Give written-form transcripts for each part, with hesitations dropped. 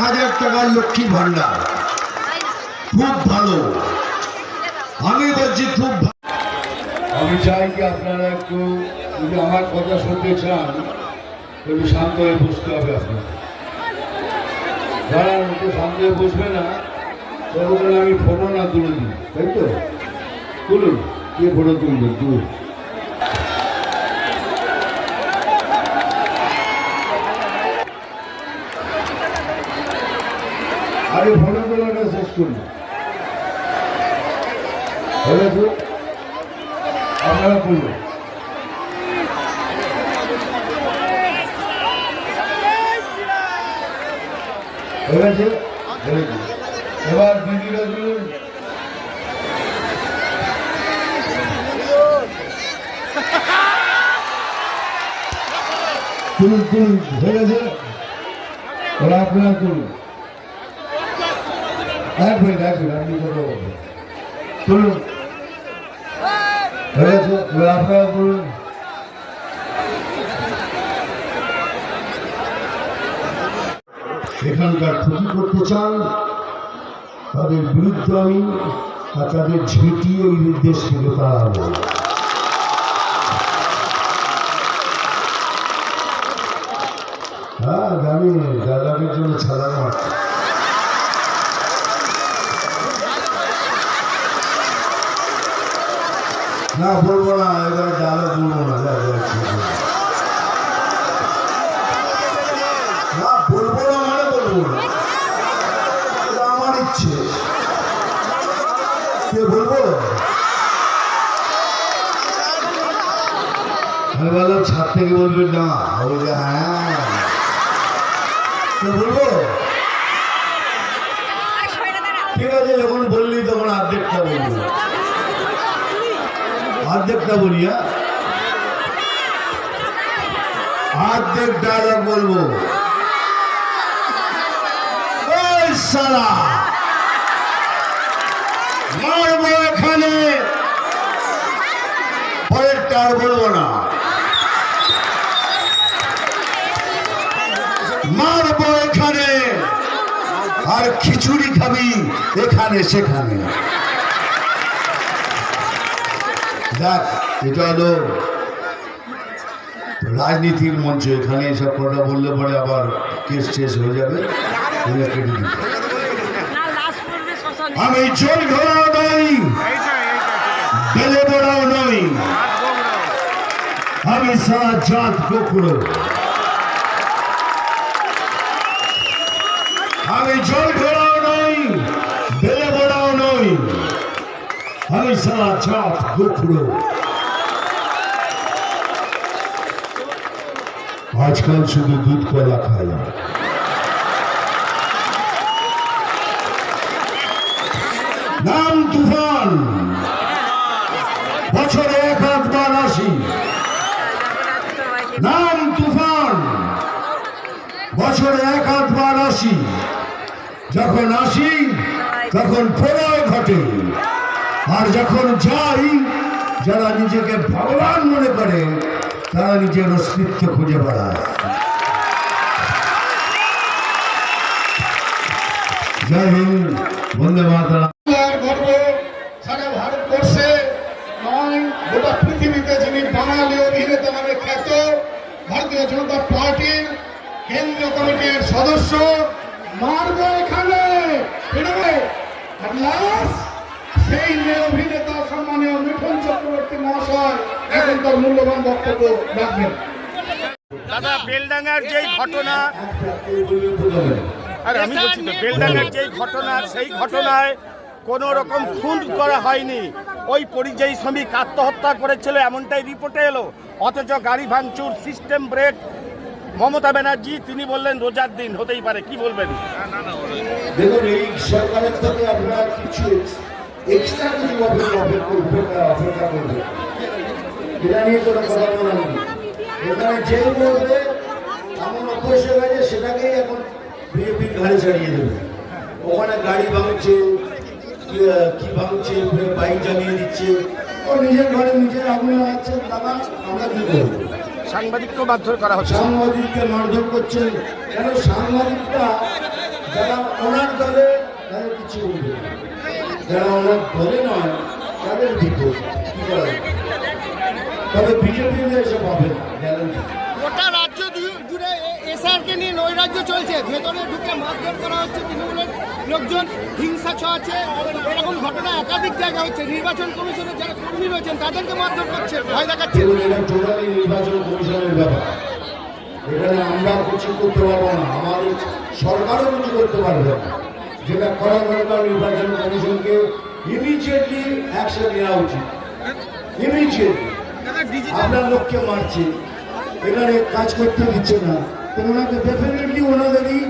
1000 টাকার লক্ষ্মী ভান্ডার খুব ভালো। আমি বলছি খুব আমি চাই কি আপনারা একটু যদি আমার কথা শুনতে চান একটু শান্ত হয়ে বসতে হবে। আপনার যারা একটু শান্ত হয়ে বসবে না তখন আমি ফটো না তুলে দিই, তাই তো? তুলুন, কে ফটো তুলবে? তুল। আরে ফটো তোলাটা শেষ করুন। আপনারা তুলবেন। এবার দিদিরা তুলুন। তুলুন তুলুন, হয়ে গেছে। ওরা আপনারা তুলুন। এক মিনিট আপনি কথা বলবেন। তুলুন, হয়ে গেছে। এবার আপনারা তুলুন। এখানকার ক্ষতি করতে চান তাদের বিরুদ্ধে আমি আর তাদের ঝেঁটিয়ে এই দেশ থেকে তাড়াবো। হ্যাঁ জানি, দাদাদের জন্য ছাড়ানো আছে। না বলবো না, এবার ডায়লগ বলবো না। না বলবো না মানে বলবো না, এটা আমার ইচ্ছে। কে বলবো? আমি বললাম ছাদ থেকে বলবেন না, বলবে হ্যাঁ। কে বলবো? ঠিক আছে, যখন বললি তখন অর্ধেকটা বলবো, অর্ধেকটা বলি। অর্ধেক ডায়লগ বলবো। সালা মারবো এখানে, পরেরটা আর বলবো না। মারবো এখানে আর খিচুড়ি খাবি এখানে সেখানে। দেখ, এটা হলো রাজনীতির মঞ্চ। এখানে এসব কথা বললে পরে আবার কেস শেষ হয়ে যাবে। আমি জল ঘোড়াও নই, বেলে বড়াও নই, আমি সারা জাত গোকুড়ো। আমি জল ঘোড়াও নই, বেলে বড়াও নই, আমি সারা জাত গোকুড়ো। আজকাল শুধু দুধ কলা খাই। নাম তুফান, বছরে 1-8 আসি। নাম তুফান, বছরে 1-8 আসি। যখন আসি তখন প্রলয় ঘটে, আর যখন যাই যারা নিজেকে ভগবান মনে করে তারা নিজের অস্তিত্ব খুঁজে বেড়ায়। জয় হিন্দ, বন্দে মাতরম। সারা ভারতবর্ষে নয়, গোটা পৃথিবীতে যিনি বাঙালি অভিনেতা নামে খ্যাত, ভারতীয় জনতা পার্টির কেন্দ্রীয় কমিটির সদস্য। মারবো এখানে, সেই অভিনেতা সম্মানীয় মিঠুন চক্রবর্তী মহাশয় এখন তার মূল্যবান বক্তব্য রাখবেন। দাদা, বেলডাঙ্গার যেই ঘটনা, আরে আমি বলছি তো, বেলডাঙ্গার যেই ঘটনা, সেই ঘটনায় কোনো রকম খুন করা হয়নি। ওই পরিযায়ী শ্রমিক আত্মহত্যা করেছিল এমনটাই রিপোর্টে এলো, অথচ গাড়ি ভাঙচুর, সিস্টেম ব্রেক। মমতা ব্যানার্জি তিনি বললেন রোজার দিন হতেই পারে, কি বলবেন? দেখুন, এই সরকারের থেকে আপনারা কিছু এক্সট্রা কিছু অপেক্ষা করবে, এটা নিয়ে কোনো কথা বলার নেই। এখানে যে বলবে এমন অভ্যেস হয়ে গেছে, সেটাকেই এখন বিজেপির ঘাড়ে ছাড়িয়ে দেবে। ওখানে গাড়ি ভাঙছে, কি ভাঙছে, বাইক জ্বালিয়ে দিচ্ছে, ও নিজের ঘরে নিজের আগুন লাগাচ্ছে। চালাচ্ছেন দাদা, আমরা কি করবো? সাংবাদিককেও মারধর করা হচ্ছে। সাংবাদিককে মারধর করছেন কেন? সাংবাদিকটা যারা ওনার দলে তাদের কিছু বলবে না, যারা ওনার দলে নয় তাদের বিপদ কি করা যাবে? তবে বিজেপি এসে পাবে না, গ্যারান্টি। গোটা রাজ্য জুড়ে এসআরকে নিয়ে নৈরাজ্য চলছে, ভেতরে ঢুকে মারধর করা হচ্ছে, তৃণমূলের লোকজন হিংসা ছড়াচ্ছে, এরকম ঘটনা একাধিক জায়গা হচ্ছে। নির্বাচন কমিশনের যারা কর্মী রয়েছেন তাদেরকে মারধর করছে, ভয় দেখাচ্ছে। এবং এটা টোটালি নির্বাচন কমিশনের ব্যাপার। এখানে আমরা কিছু করতে পারবো না, আমাদের সরকারও কিছু করতে পারবে না। যেটা করা দরকার, নির্বাচন কমিশনকে ইমিডিয়েটলি অ্যাকশন নেওয়া উচিত। ইমিডিয়েটলি আপনার লোককে মারছে, এখানে কাজ করতে দিচ্ছে না, তো ওনাকে ডেফিনেটলি ওনাদেরই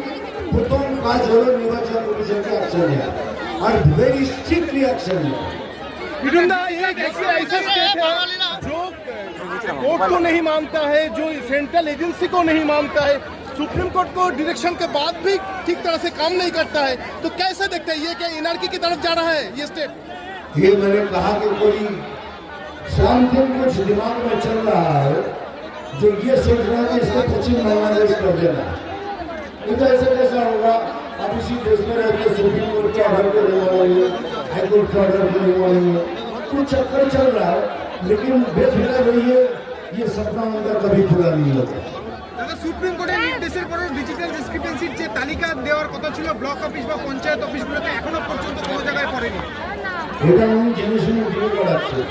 প্রথম কাজ হলো নির্বাচন কমিশনকে অ্যাকশন নেওয়া, আর ভেরি স্ট্রিক্টলি অ্যাকশন নেওয়া। मिठुन दा, ये एक ऐसा स्टेट है जो कोर्ट को नहीं मानता है, जो सेंट्रल एजेंसी को नहीं मानता है, सुप्रीम कोर्ट को डायरेक्शन के बाद भी ठीक तरह से काम नहीं करता है, तो कैसे देखते हैं ये क्या एनआरकी की तरफ जा रहा है ये स्टेट? ये मैंने कहा कि कोई समथिंग कुछ दिमाग में चल रहा है जो ये सोच रहा है कि इसको पश्चिम बांग्लादेश कर देना। ये तो ऐसे कैसा होगा? आप इसी देश में रहते सुप्रीम कोर्ट के ऑर्डर को नहीं मानेंगे, हाई कोर्ट के ऑर्डर को नहीं मानेंगे, कुछ चक्कर चल रहा है। लेकिन बेफिक्र रहिए, ये सपना उनका कभी पूरा नहीं होगा। দাদা, সুপ্রিম কোর্টের নির্দেশের পরেও ডিজিটাল ডিসক্রিপেন্সির যে তালিকা দেওয়ার কথা ছিল ব্লক অফিস বা পঞ্চায়েত অফিসগুলোতে, এখনো পর্যন্ত কোনো জায়গায় পড়েনি। এটা উনি জেনে শুনে দিয়ে করাচ্ছেন,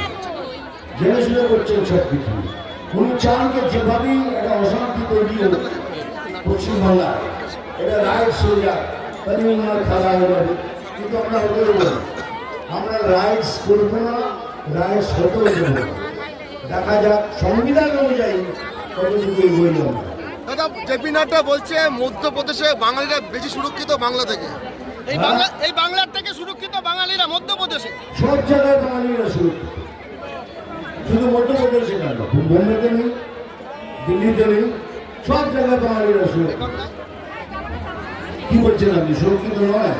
জেনে শুনে করছেন সব কিছু। উনি চান যে যেভাবেই একটা অশান্তি তৈরি হোক পশ্চিমবাংলায়, এটা রাইট সোজা তাহলে ওনার খেলা হয়ে যাবে। কিন্তু আমরা হতে দেবো না, আমরা রাইটস করবো না, রাইটস হতেও দেবো না। দেখা যাক সংবিধান অনুযায়ী কতটুকু এগোই আমরা। দাদা, জেপি নাড্ডা বলছে মধ্যপ্রদেশে বাঙালিরা বেশি সুরক্ষিত বাংলা থেকে। এই বাংলার থেকে সুরক্ষিত বাঙালিরা মধ্যপ্রদেশে। সব জায়গায় বাঙালিরা সুরক্ষিত, শুধু মধ্যপ্রদেশে কেন, বোম্বেতে নেই, দিল্লিতে নেই, সব জায়গায় বাঙালিরা সুরক্ষিত। কি বলছেন আপনি? সুরক্ষিত নয়?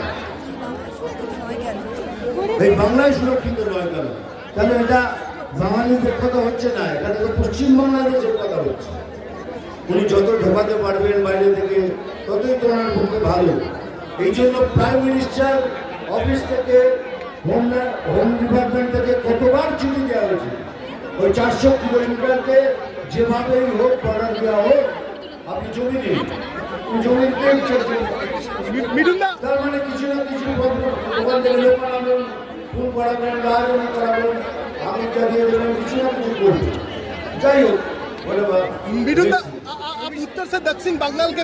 এই বাংলায় সুরক্ষিত নয় কেন? তাহলে এটা বাঙালিদের কথা হচ্ছে না, এখানে তো পশ্চিম বাংলাদেশের কথা হচ্ছে। উনি যত ঢোকাতে পারবেন বাইরে থেকে ততই তো ওনার পক্ষে ভালো। এই জন্য প্রাইম মিনিস্টার অফিস থেকে, হোম ডিপার্টমেন্ট থেকে কতবার ছুটি দেওয়া হয়েছে। ওই 400 কিলোমিটারকে যেভাবেই হোক অর্ডার দেওয়া হোক, আপনি জমি দিন, জমি মিঠুন দা, তার মানে কিছু না কিছু ওখান থেকে লোক বানাবেন, ফুল করাবেন, রাজনী করাবেন, আমি চালিয়ে দেবেন, কিছু না কিছু করবেন। যাই হোক, বলে বা मिठुन दा, आप उत्तर से दक्षिण बंगाल के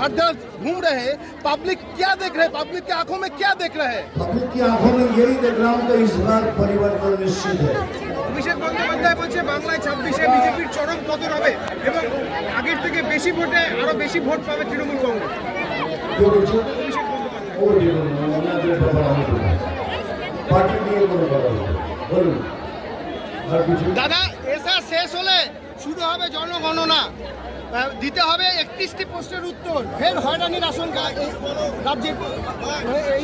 हर जगह घूम रहे हैं, पब्लिक क्या देख रहे हैं, पब्लिक की आंखों में क्या देख रहे हैं? पब्लिक की आंखों में यही देख रहा हूँ कि इस बार परिवर्तन निश्चित है। অভিষেক বন্দ্যোপাধ্যায় বলছে বাংলায় 26-এ বিজেপির চরম পতন হবে এবং আগের থেকে বেশি ভোটে আরো বেশি ভোট পাবে তৃণমূল কংগ্রেস। जो बच्चों वो देखो ना जो बड़ा हो पार्टी নিয়ে কোনো কথা বলুন। আর কিছু দাদা, এসা শেষ হলে শুরু হবে জনগণনা, দিতে হবে 31টি প্রশ্নের উত্তর। ফের হয়রানির আশঙ্কা এই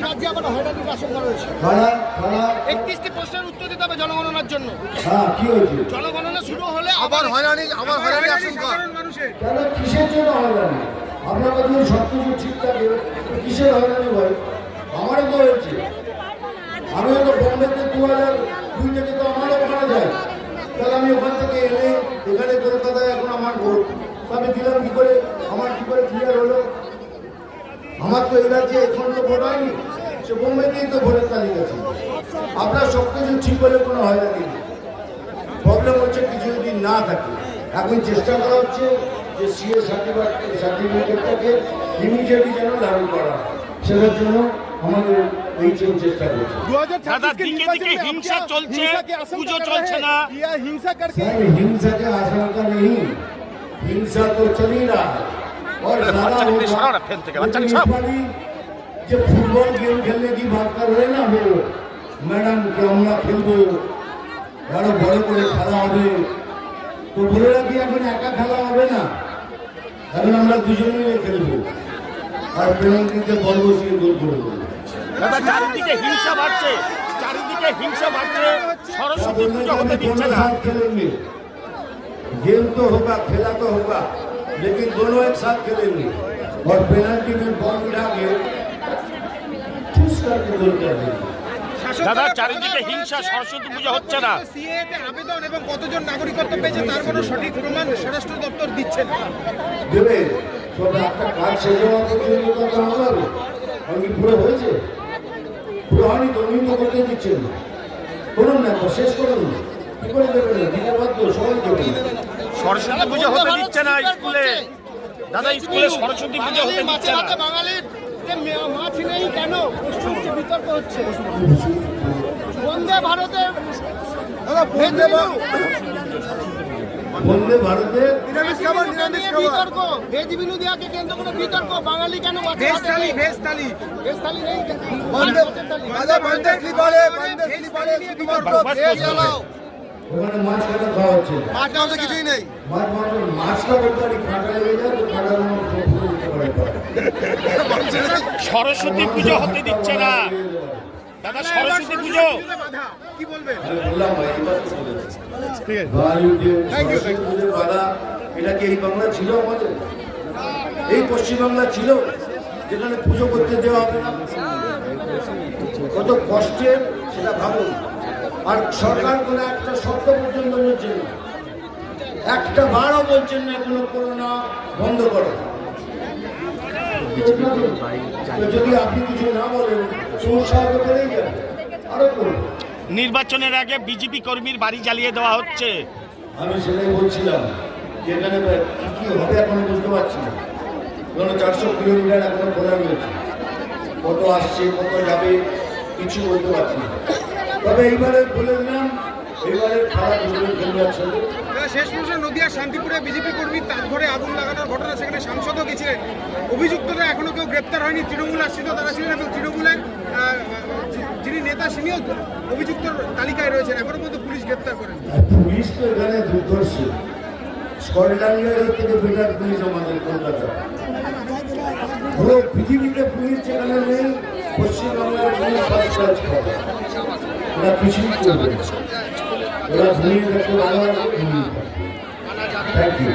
রাজ্যে আবার হয়রানির আশঙ্কা রয়েছে। খাড়া খাড়া 31টি প্রশ্নের উত্তর দিতে হবে জনগণনার জন্য। হ্যাঁ, কি হয়েছে? জনগণনা শুরু হলে আবার হয়রানি আশঙ্কা। সাধারণ মানুষের। কেন, কিসের জন্য হয়রানি? আপনার কাছে সব কিছু ঠিক থাকে, কিসের হয়রানি ভাই? আমারও তো হয়েছে, আমিও তো বোম্বেতে 2002 থেকে তো আমারও মারা যায়। তাহলে আমি ওখান থেকে এনে এখানে কলকাতায় এখন আমার ভোট আমি দিলাম কি করে? আমার কি করে ক্লিয়ার হলো? আমার তো এই রাজ্যে এখন তো ভোট হয়নি, সে বোম্বেতেই তো ভোটের তালিকা ছিল। আপনার সব কিছু ঠিক হলে কোনো হয়রানি নেই। প্রবলেম হচ্ছে কিছু যদি না থাকে, এখন চেষ্টা করা হচ্ছে যে সিএ সার্টিফিকেটটাকে ইমিডিয়েটলি যেন লাগু করা হয়, সেটার জন্য আমাদের এই চেষ্টা করছে। 2026 के दिखे निर्वाचन में हिंसा आप क्या चलছে, हिंसा की आशंका পুজো कर চলছে रहे না। हैं या हिंसा करके? सर, हिंसा के आशंका नहीं, हिंसा तो चल ही रहा है और ज्यादा बच्चा होगा। सराओ ना, फैन থেকে, বাচ্চাকে लेकिन इस सराओ। बारी जब फुटबॉल गेम खेलने की बात कर रहे हैं ना वो मैडम के আমরা খেলবো, আরো বড় করে খেলা হবে, তো বলে রাখি এখন একা খেলা হবে না, এখন আমরা দুজন মিলে খেলবো আর পেনাল্টিতে বল বসিয়ে গোল করে দেবো। দাদা, চারিদিকে হিংসা বাড়ছে, চারিদিকে চারিদিকে হিংসা বাড়ছে, সরস্বতী পুজো হতে দিচ্ছে না। साथ खेलेंगे, गेम तो होगा, खेला तो होगा, लेकिन दोनों एक साथ खेलेंगे और पेनल्टी में बॉल गिरा के चूस करके गोल कर देंगे। দাদা চারিদিকে হিংসা, সরস্বতী পুজো হচ্ছে না। সিএতে আবেদন এবং কতজন নাগরিকত্ব পেয়েছে তার কোনো সঠিক প্রমাণ স্বরাষ্ট্র দপ্তর দিচ্ছে না। দেবে সব একটা কাজ শেষ হওয়া পর্যন্ত কথা হবে, আমি পুরো হয়েছে, পুরো হয়নি তো উনি তো করতে দিচ্ছেন না। করুন না, শেষ করুন, কি করে দেবেন না, দিতে বাধ্য সবাই দেবেন। সরস্বতী পুজো হতে দিচ্ছে না স্কুলে। দাদা স্কুলে সরস্বতী পুজো হতে দিচ্ছে না। বাঙালির মাছ নেই কেন প্রশ্ন হচ্ছে, বিতর্ক হচ্ছে। বন্দে ভারতে বন্দে ভারতে বিতর্ক, ভেজ বিনোদিয়াকে কেন্দ্র করে বিতর্ক, বাঙালি কেন ভেজ থালি নেই, ওখানে মাছ কেন খাওয়া হচ্ছে না? মাছ মাংস কিছুই নেই। মাছটা বলতে পারি কাঁটা লেগে যায় তো কাঁটা সরস্বতী পুজো হতে দিচ্ছে না দাদা, সরস্বতী পুজো। কি বলবেন? বললাম ভাই, এবার তো বলেছে। বাধা, এটা কি এই বাংলা ছিল আমাদের? এই পশ্চিমবাংলা ছিল যেখানে পুজো করতে দেওয়া হবে না? কত কষ্টের সেটা ভাবুন। আর সরকার কোনো একটা শব্দ পর্যন্ত বলছেন না, একটা বারও বলছেন না কোনো করোনা বন্ধ করো। তো যদি আপনি কিছু না বলেন সমস্যা হয়তো বেড়েই যাবে, আরো করুন। নির্বাচনের আগে বিজেপি কর্মীর বাড়ি জ্বালিয়ে দেওয়া হচ্ছে। আমি সেটাই বলছিলাম যে এখানে কি কি হবে এখনো বুঝতে পারছি না। কারণ 400 কিলোমিটার এখনো খোলা রয়েছে, কত আসছে কত যাবে কিছু বলতে পারছি না। তবে এইবারে বলে দিলাম, এইবারে খারাপ খেলবে একসাথে। শেষ প্রশ্ন, নদিয়া শান্তিপুরে বিজেপি কর্মী তার ঘরে আগুন লাগানোর ঘটনা, সেখানে সাংসদও গেছিলেন। অভিযুক্তরা এখনো কেউ গ্রেপ্তার হয়নি। তৃণমূল আশ্রিত তারা ছিলেন এবং তৃণমূলের যিনি নেতা তিনিও অভিযুক্তর তালিকায় রয়েছেন, এখনো পর্যন্ত পুলিশ গ্রেপ্তার করেন। পুলিশ তো এখানে দুর্ধর্ষ, স্কটল্যান্ডের থেকে বেটার পুলিশ আমাদের কলকাতা। পুরো পৃথিবীতে পুলিশ যেখানে নেই, পশ্চিমবাংলার পুলিশ ফার্স্ট ক্লাস করে। ওরা কিছুই করবে, ওরা ঘুরিয়ে দেখতে ভালো লাগে। Thank you.